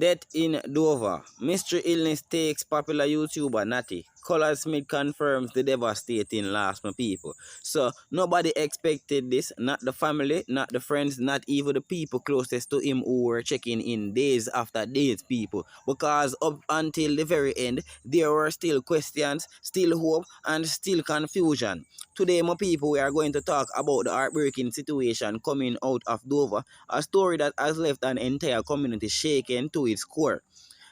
Death in Dover. Mystery illness takes popular YouTuber Nati. Colaz Smith confirms the devastating loss, my people. So nobody expected this, not the family, not the friends, not even the people closest to him who were checking in days after days, people. Because up until the very end, there were still questions, still hope, and still confusion. Today, my people, we are going to talk about the heartbreaking situation coming out of Dover, a story that has left an entire community shaken to its core.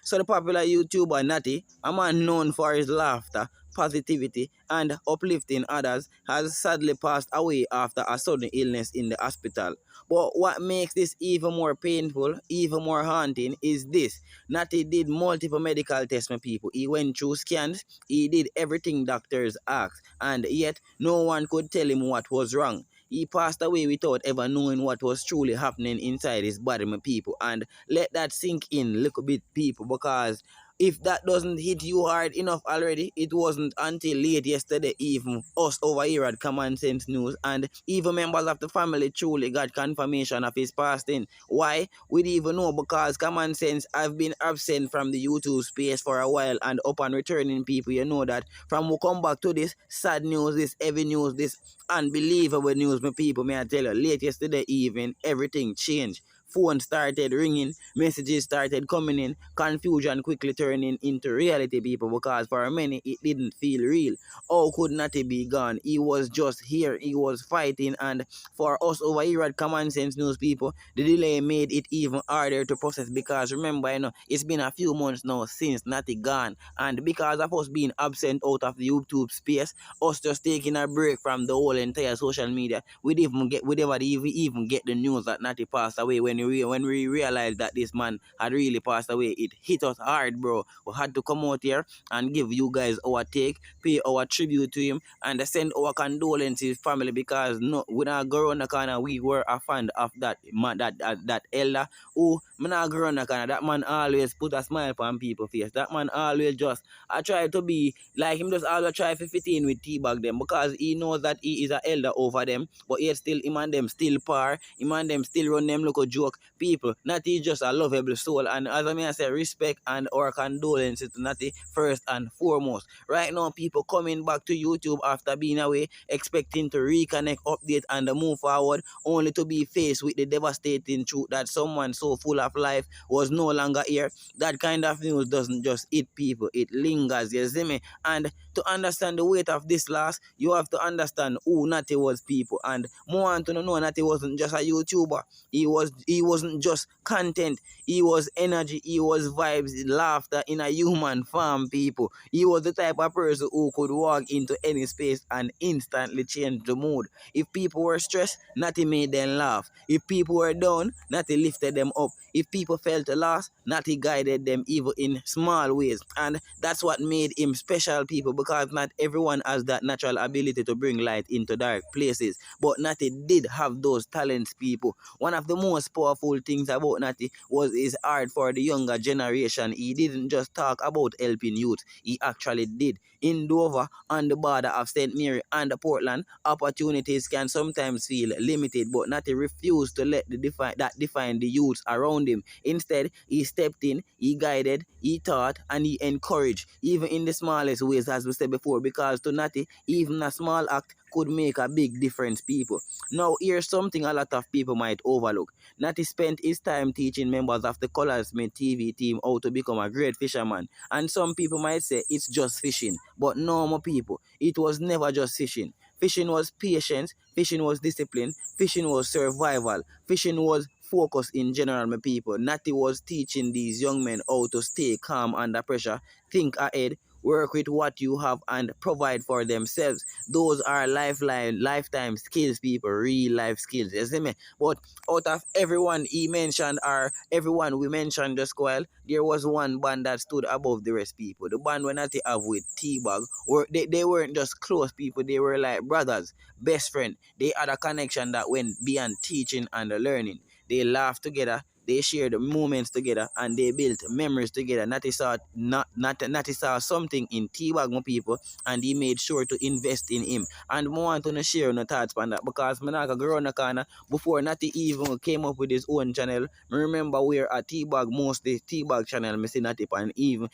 So the popular YouTuber Nati, a man known for his laughter, positivity, and uplifting others, has sadly passed away after a sudden illness in the hospital. But what makes this even more painful, even more haunting, is this. Nati did multiple medical tests, my people. He went through scans, he did everything doctors asked, and yet no one could tell him what was wrong. He passed away without ever knowing what was truly happening inside his body, my people. And let that sink in a little bit, people, because if that doesn't hit you hard enough already, it wasn't until late yesterday even us over here at Kahman Sense News and even members of the family truly got confirmation of his passing. Why? We didn't even know, because Kahman Sense have been absent from the YouTube space for a while, and upon returning, people, you know that from we come back to this sad news, this heavy news, this unbelievable news, my people, may I tell you, late yesterday evening, everything changed. Phone started ringing, messages started coming in, confusion quickly turning into reality, people, because for many it didn't feel real. How could Natty be gone? He was just here, he was fighting, and for us over here at Common Sense News, people, the delay made it even harder to process, because remember, it's been a few months now since Natty gone, and because of us being absent out of the YouTube space, us just taking a break from the whole entire social media, we never even get the news that Natty passed away. When we realized that this man had really passed away, it hit us hard, bro. We had to come out here and give you guys our take, pay our tribute to him, and send our condolences family, because no, we not go around the corner. We were a fan of that man, that elder who me not go around the corner. That man always put a smile on people's face. That man always just I try to be like him, just always try to fit in with T-Bag them, because he knows that he is an elder over them, but yet still him and them still par, him and them still run them look a joke. People, Natty just a lovable soul, and as I say, respect and our condolences to Natty first and foremost. Right now, people coming back to YouTube after being away, expecting to reconnect, update, and move forward, only to be faced with the devastating truth that someone so full of life was no longer here. That kind of news doesn't just hit people, it lingers, you see me? And to understand the weight of this loss, you have to understand who Natty was, people. And more want to know, Natty wasn't just a YouTuber. He wasn't just content. He was energy. He was vibes, laughter in a human form, people. He was the type of person who could walk into any space and instantly change the mood. If people were stressed, Natty made them laugh. If people were down, Natty lifted them up. If people felt lost, Natty guided them even in small ways. And that's what made him special, people, because not everyone has that natural ability to bring light into dark places. But Natty did have those talents, people. One of the most powerful things about Natty was his art for the younger generation. He didn't just talk about helping youth, he actually did. In Dover, on the border of St. Mary and Portland, opportunities can sometimes feel limited, but Natty refused to let that define the youths around him. Instead, he stepped in, he guided, he taught, and he encouraged, even in the smallest ways, as we said before, because to Natty, even a small act could make a big difference, people. Now, here's something a lot of people might overlook. Natty spent his time teaching members of the Colaz Smith TV team how to become a great fisherman. And some people might say it's just fishing. But no, more people, it was never just fishing. Fishing was patience, fishing was discipline, fishing was survival, fishing was focus in general, my people. Natty was teaching these young men how to stay calm under pressure, think ahead, work with what you have, and provide for themselves. Those are lifetime skills, people, real life skills, you see me? But out of everyone he mentioned, or everyone we mentioned just while, there was one band that stood above the rest, people. The band when Natty have with T-Bag, or they weren't just close, people, they were like brothers, best friend. They had a connection that went beyond teaching and learning. They laughed together, They shared moments together and they built memories together. Natty saw something in T-Bag, my people, and he made sure to invest in him. And I want to share no thoughts on that because I'm not going to grow in the corner. Before Natty even came up with his own channel, I remember we're at T-Bag, mostly T-Bag channel, I see Natty, and even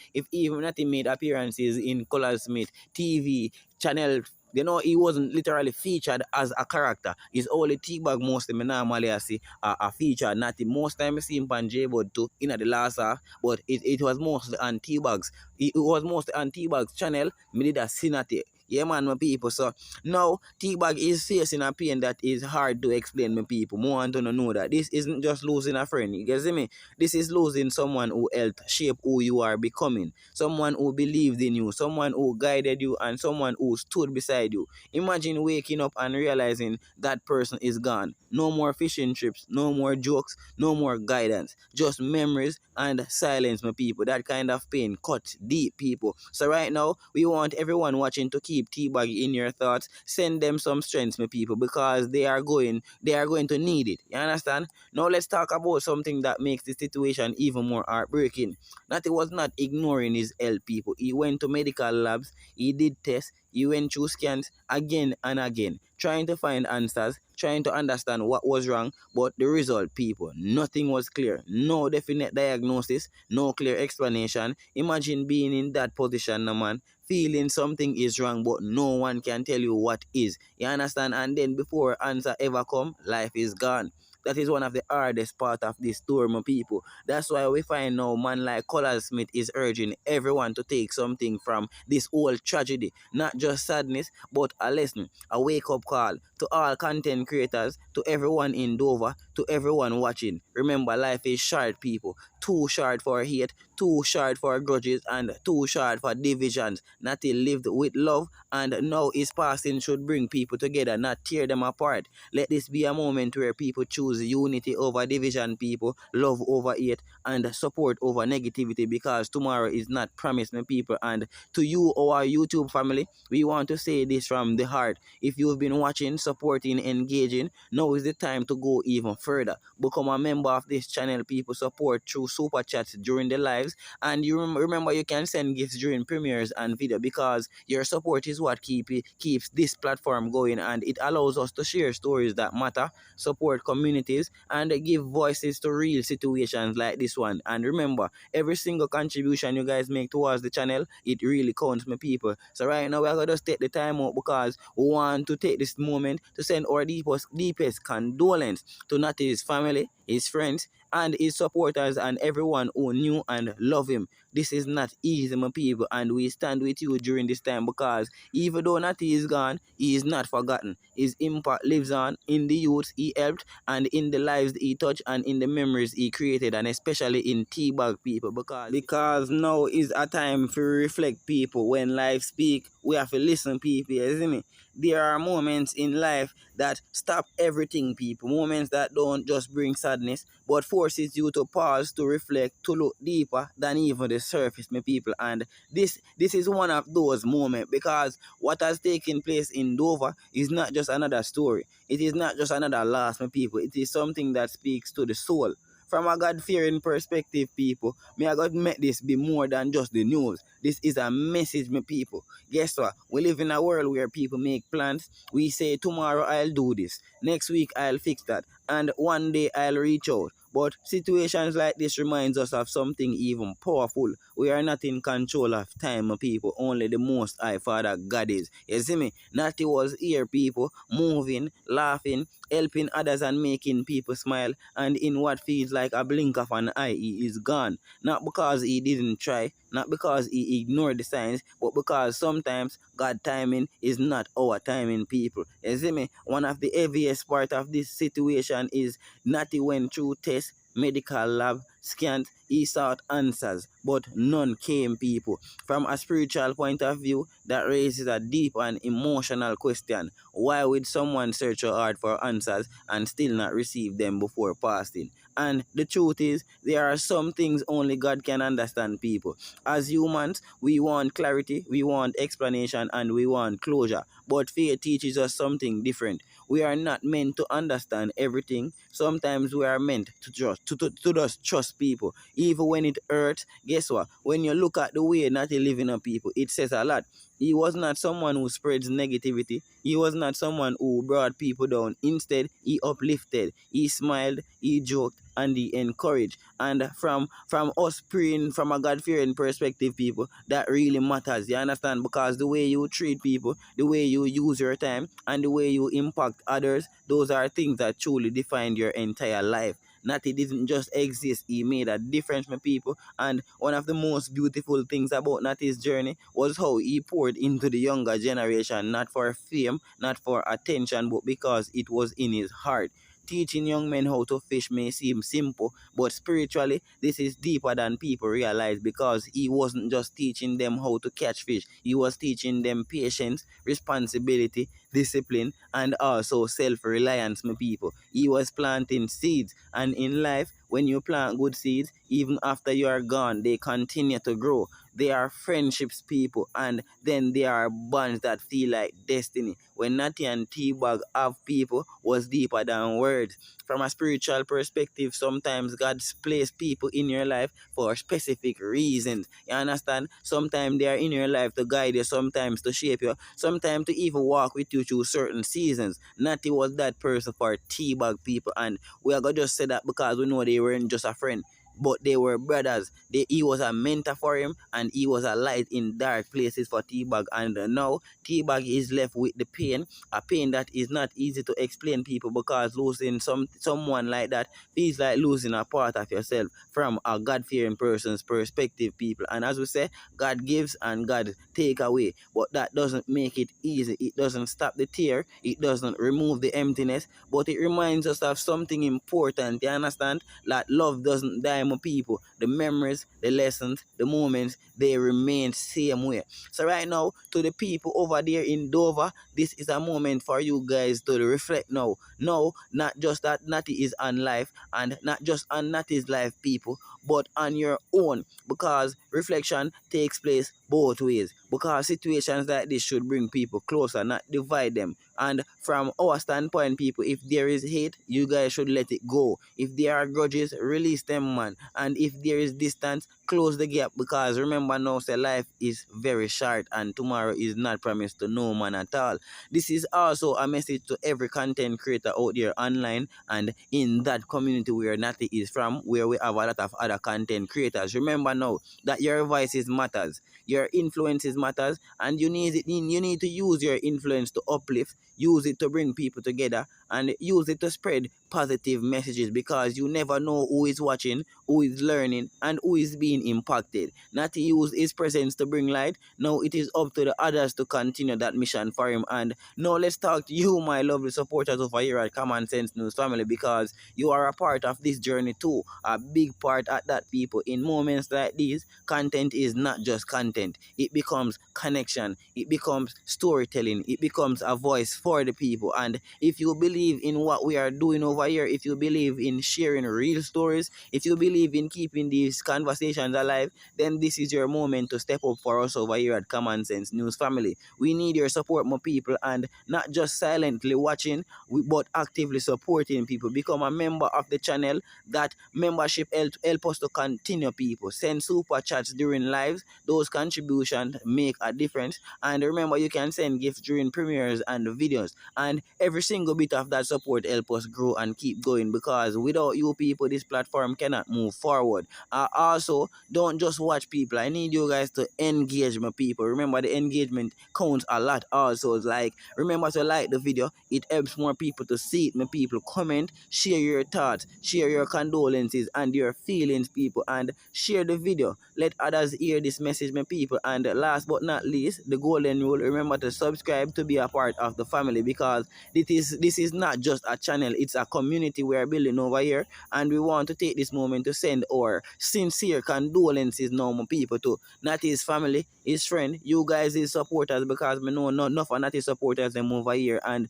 Natty made appearances in Colaz Smith TV channel. You know, he wasn't literally featured as a character. It's only T-Bag mostly me normally I see a feature. Natty most time I see him on J-Bud too in the last half, but it was mostly on T-Bag's. It was mostly on T-Bag's channel. Me did a see Natty. Yeah, man, my people. So now T-Bag is facing a pain that is hard to explain, my people. More want to know that this isn't just losing a friend. You get me? This is losing someone who helped shape who you are becoming. Someone who believed in you. Someone who guided you, and someone who stood beside you. Imagine waking up and realizing that person is gone. No more fishing trips, no more jokes, no more guidance. Just memories and silence, my people. That kind of pain cut deep, people. So right now, we want everyone watching to keep T-Bag in your thoughts. Send them some strength, my people, because they are going to need it. You understand? Now let's talk about something that makes the situation even more heartbreaking. Natty was not ignoring his health, people. He went to medical labs, he did tests, he went through scans again and again, trying to find answers, trying to understand what was wrong, but the result, people, nothing was clear. No definite diagnosis, no clear explanation. Imagine being in that position, no man, feeling something is wrong, but no one can tell you what is. You understand? And then before answer ever come, life is gone. That is one of the hardest part of this story, my people. That's why we find now man like Colaz Smith is urging everyone to take something from this whole tragedy. Not just sadness, but a lesson, a wake-up call to all content creators, to everyone in Dover, to everyone watching. Remember, life is short, people. Too short for hate, too short for grudges, and too short for divisions. Natty lived with love, and now his passing should bring people together, not tear them apart. Let this be a moment where people choose unity over division, people, love over hate, and support over negativity, because tomorrow is not promised, my people. And to you, our YouTube family, we want to say this from the heart. If you've been watching, supporting, engaging, now is the time to go even further. Become a member of this channel, people. Support through super chats during the lives, and you remember you can send gifts during premieres and video, because your support is what keeps this platform going, and it allows us to share stories that matter, support communities, and give voices to real situations like this one. And remember, every single contribution you guys make towards the channel, it really counts, my people. So right now we're gonna just take the time out, because we want to take this moment to send our deepest condolence to Natty's family, his friends, and his supporters, and everyone who knew and loved him. This is not easy, my people, and we stand with you during this time, because even though Natty is gone, he is not forgotten. His impact lives on in the youths he helped, and in the lives he touched, and in the memories he created, and especially in T-Bag, people, because now is a time to reflect, people. When life speak, we have to listen, people, you see me? There are moments in life that stop everything, people. Moments that don't just bring sadness, but forces you to pause, to reflect, to look deeper than even the surface, my people. And this is one of those moments, because what has taken place in Dover is not just another story. It is not just another loss, my people. It is something that speaks to the soul. From a God-fearing perspective, people, may I God make this be more than just the news. This is a message, my people. Guess what? We live in a world where people make plans. We say, tomorrow I'll do this, next week I'll fix that, and one day I'll reach out. But situations like this reminds us of something even powerful. We are not in control of time, my people. Only the Most High Father God is. You see me? Natty was here, people, moving, laughing, helping others, and making people smile. And in what feels like a blink of an eye, he is gone. Not because he didn't try, not because he ignored the signs, but because sometimes God's timing is not our timing, people. You see me? One of the heaviest part of this situation is Natty went through tests, medical lab, scans, he sought answers, but none came, people. From a spiritual point of view, that raises a deep and emotional question. Why would someone search so hard for answers and still not receive them before passing? And the truth is, there are some things only God can understand, people. As humans, we want clarity, we want explanation, and we want closure. But faith teaches us something different. We are not meant to understand everything. Sometimes we are meant to just trust people. Even when it hurts, guess what? When you look at the way Natty living on people, it says a lot. He was not someone who spreads negativity. He was not someone who brought people down. Instead, he uplifted, he smiled, he joked, and he encouraged. And from us praying from a God-fearing perspective, people, that really matters. You understand? Because the way you treat people, the way you use your time, and the way you impact others, those are things that truly define your entire life. Natty didn't just exist, he made a difference for people. And one of the most beautiful things about Natty's journey was how he poured into the younger generation, not for fame, not for attention, but because it was in his heart. Teaching young men how to fish may seem simple, but spiritually, this is deeper than people realize, because he wasn't just teaching them how to catch fish, he was teaching them patience, responsibility, discipline, and also self-reliance, my people. He was planting seeds, and in life, when you plant good seeds, even after you are gone, they continue to grow. They are friendships, people, and then there are bonds that feel like destiny. When Natty and T-Bag have people, was deeper than words. From a spiritual perspective, sometimes God's placed people in your life for specific reasons. You understand? Sometimes they are in your life to guide you, sometimes to shape you, sometimes to even walk with you through certain seasons. Natty was that person for T-Bag, people, and we are going to just say that because we know they weren't just a friend, but they were brothers. He was a mentor for him, and he was a light in dark places for T-Bag. And now T-Bag is left with the pain, a pain that is not easy to explain, people, because losing someone like that feels like losing a part of yourself from a God-fearing person's perspective, people. And as we say, God gives and God take away, but that doesn't make it easy. It doesn't stop the tear, it doesn't remove the emptiness, but it reminds us of something important. You understand? That love doesn't die, my people. The memories, the lessons, the moments, they remain same way. So right now, to the people over there in Dover, this is a moment for you guys to reflect now. No, not just that Natty is on life, and not just on Natty's life, people, but on your own, because reflection takes place both ways, because situations like this should bring people closer, not divide them. And from our standpoint, people, if there is hate, you guys should let it go. If there are grudges, release them, man. And if there is distance, close the gap, because remember now, say life is very short and tomorrow is not promised to no man at all. This is also a message to every content creator out there online and in that community where Nati is from, where we have a lot of other content creators. Remember now that your voices matters, your influences matters, and you need to use your influence to uplift, use it to bring people together, and use it to spread positive messages, because you never know who is watching, who is learning, and who is being impacted. Natty used his presence to bring light. Now it is up to the others to continue that mission for him. And now let's talk to you, my lovely supporters over here at Kahman Sense News family, because you are a part of this journey too. A big part at that, people. In moments like these, content is not just content. It becomes connection. It becomes storytelling. It becomes a voice for the people. And if you believe in what we are doing over here, if you believe in sharing real stories, if you believe in keeping these conversations alive, then this is your moment to step up for us over here at Common Sense News family. We need your support, my people, and not just silently watching, but actively supporting, people. Become a member of the channel. That membership help us to continue, people. Send super chats during lives. Those contributions make a difference. And remember, you can send gifts during premieres and videos. And every single bit of that support help us grow and keep going, because without you people, this platform cannot move forward. Also, don't just watch, people. I need you guys to engage, my people. Remember, the engagement counts a lot also. It's like, remember to like the video. It helps more people to see it, my people. Comment, share your thoughts, share your condolences and your feelings, people, and share the video. Let others hear this message, my people. And last but not least, the golden rule, remember to subscribe to be a part of the family, because this is not just a channel, it's a community we are building over here, and we want to take this moment to send our sincere condolences now, my people, to Natty's family, his friend, you guys, his supporters, because me know not enough of Natty supporters them over here, and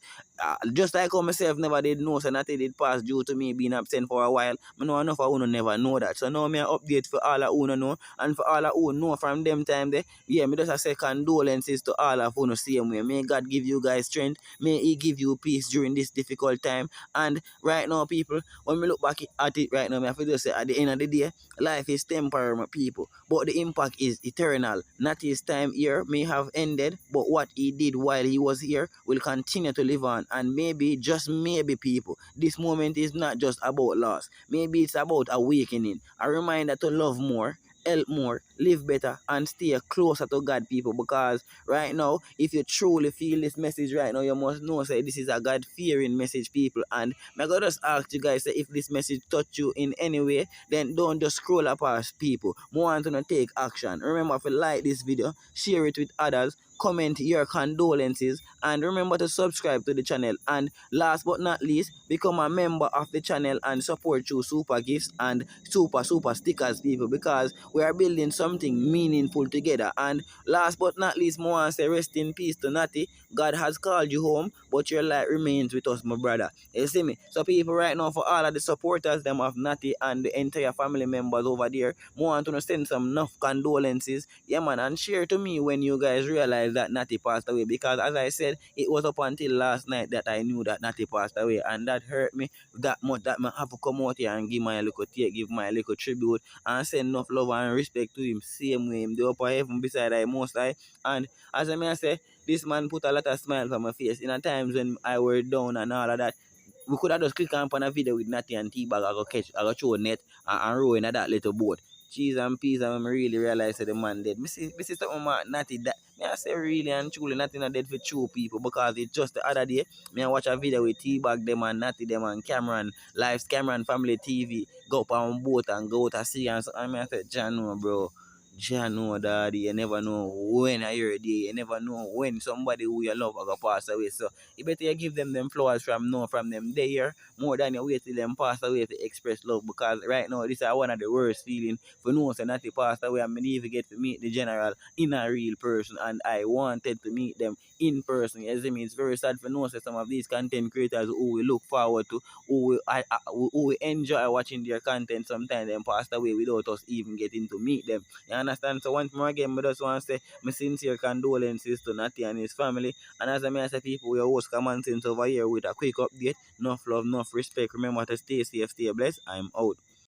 just like how myself never did know, so Natty did pass due to me being absent for a while. I know enough of who never know that. So now me a update for all of who know, and for all of who know from them time there. Yeah, me just a say condolences to all of who know same way. May God give you guys strength. May He give you peace during this difficult time. And right now, people, when we look back at it right now, me have to just say at the end of the day, life is temporary, my people, but the impact is eternal. Not his time here may have ended, but what he did while he was here will continue to live on. And maybe, just maybe, people, this moment is not just about loss. Maybe it's about awakening, a reminder to love more, help more, live better, and stay closer to God, people. Because right now, if you truly feel this message right now, you must know, say, this is a God-fearing message, people. And I'm going to just ask you guys, say, if this message touched you in any way, then don't just scroll up past, people. More want to take action. Remember to like this video, share it with others, comment your condolences, and remember to subscribe to the channel. And last but not least, become a member of the channel and support through super gifts and super stickers, people, because we are building something meaningful together. And last but not least, more want to say rest in peace to Natty. God has called you home, but your light remains with us, my brother. You see me? So people, right now, for all of the supporters them of Natty and the entire family members over there, more want to send some enough condolences, yeah man, and share to me when you guys realize that Natty passed away. Because as I said, it was up until last night that I knew that Natty passed away, and that hurt me that much that I have to come out here and give my little take, give my little tribute, and send enough love and respect to him, same way him the upper heaven beside I most high. And as I may say, this man put a lot of smiles on my face in a times when I were down and all of that. We could have just click on a video with Natty and T-Bag. I go catch, I go throw a net and row in that little boat. Cheese and peas, and I really realize that the man dead. Me see something about Natty that me I say really and truly Natty not dead for true, people, because it's just the other day me I watch a video with T-Bag them and Natty them and Cameron, Live's Cameron Family TV, go up on boat and go to sea, and so I mean I said, John, no, bro. John, no, daddy, you never know when I hear a day, you never know when somebody who you love are going to pass away. So you better you give them flowers from now, from them there, more than you wait till them pass away to express love. Because right now, this is one of the worst feelings for no one not to pass away. I mean, even get to meet the general in a real person, and I wanted to meet them in person. You see me? It's very sad for no some of these content creators who we look forward to, who we enjoy watching their content, sometimes them passed away without us even getting to meet them. You understand? So once more again, I just want to say my sincere condolences to Natty and his family. And as I may say, people, we host Kahman Sense over here with a quick update. Enough love, enough respect. Remember to stay safe, stay blessed. I'm out.